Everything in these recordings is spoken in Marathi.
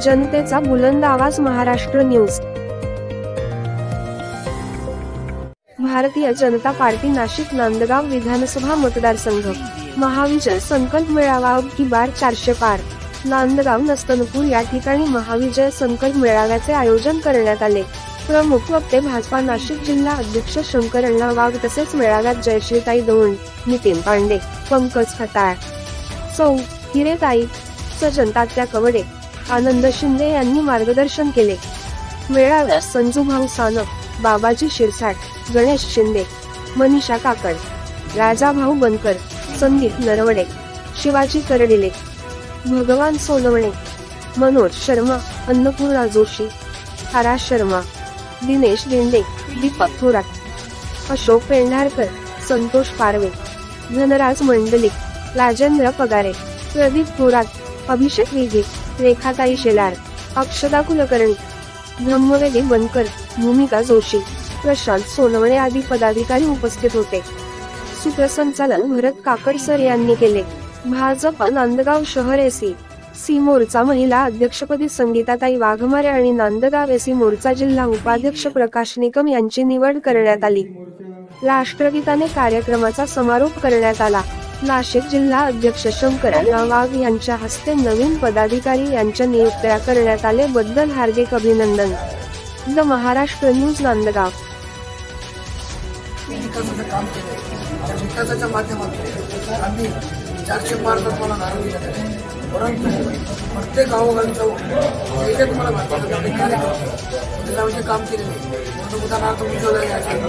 जनतेचा बुलंद आवाज महाराष्ट्र न्यूज। भारतीय जनता पार्टी नाशिक नांदगाव विधानसभा मतदारसंघ महाविजय संकल्प मेळावा अब की बार 400 पार। नांदगाव नस्तनपूर या ठिकाणी महाविजय संकल्प मेळाव्याचे आयोजन करण्यात आले। प्रमुख वक्ते भाजपा नाशिक जिल्हा अध्यक्ष शंकरअण्णा वाघ तसेच मेळाव्यात जयश्रीताई दौंड, नितीन पांडे, पंकज खताळ, सौ हिरेताई, सजन तात्या कवडे, आनंद शिंदे यांनी मार्गदर्शन केले। मेळाव्यात संजूभाऊ सानप, बाबाजी शिरसाट, गणेश शिंदे, मनीषा काकड, राजाभाऊ बनकर, संदीप नरवडे, शिवाजी करडिले, भगवान सोनवणे, मनोज शर्मा, अन्नपूर्णा जोशी, तारा शर्मा, दिनेश दिंडे, दीपक थोरात, अशोक पेंढारकर, संतोष पारवे, धनराज मंडलिक, राजेंद्र पगारे, प्रदीप थोरात, अभिषेक विघे, रेखाताई शेलार, अक्षता कुलकर्णी, ब्रह्मवेदी बनकर, भूमिका जोशी, प्रशांत सोनवणे आदी पदाधिकारी उपस्थित होते। सूत्रसंचालन भरत काकडसर यांनी केले। भाजप नांदगाव शहर एसी मोर्चा महिला अध्यक्षपदी संगीताताई वाघमारे आणि नांदगाव एसी मोर्चा जिल्हा उपाध्यक्ष प्रकाश निकम यांची निवड करण्यात आली। राष्ट्रगीताने कार्यक्रमाचा समारोप करण्यात आला। नाशिक जिल्हा अध्यक्ष शंकरअण्णा वाघ यांच्या हस्ते नवीन पदाधिकारी यांच्या नियुक्त्या करण्यात आले बद्दल हार्दिक अभिनंदन। The Maharashtra news Nandgaon. विकासाच्या माध्यमातून आम्ही 400 पार करताना नाराजी झाली, परंतु प्रत्येक गावोगावी जाऊन जे तुम्हाला भारताचे कार्यक्रम काम केलेले उदाहरणार्थ उज्ज्वला योजना,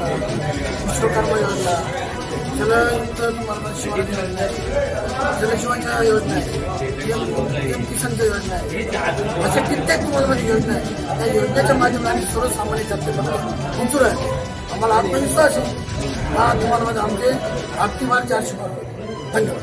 विश्वकर्मा योजना, जलजीवनच्या योजना आहे, PM किसानच्या योजना आहे, अशा कित्येक तुम्हाला योजना आहे। त्या योजनेच्या माध्यमातून सर्वसामान्य जनतेपर्यंत पोहोचू आहे। आम्हाला आत्मविश्वास आहे हा तुम्हाला आमचे आपली बार 400 पार। धन्यवाद।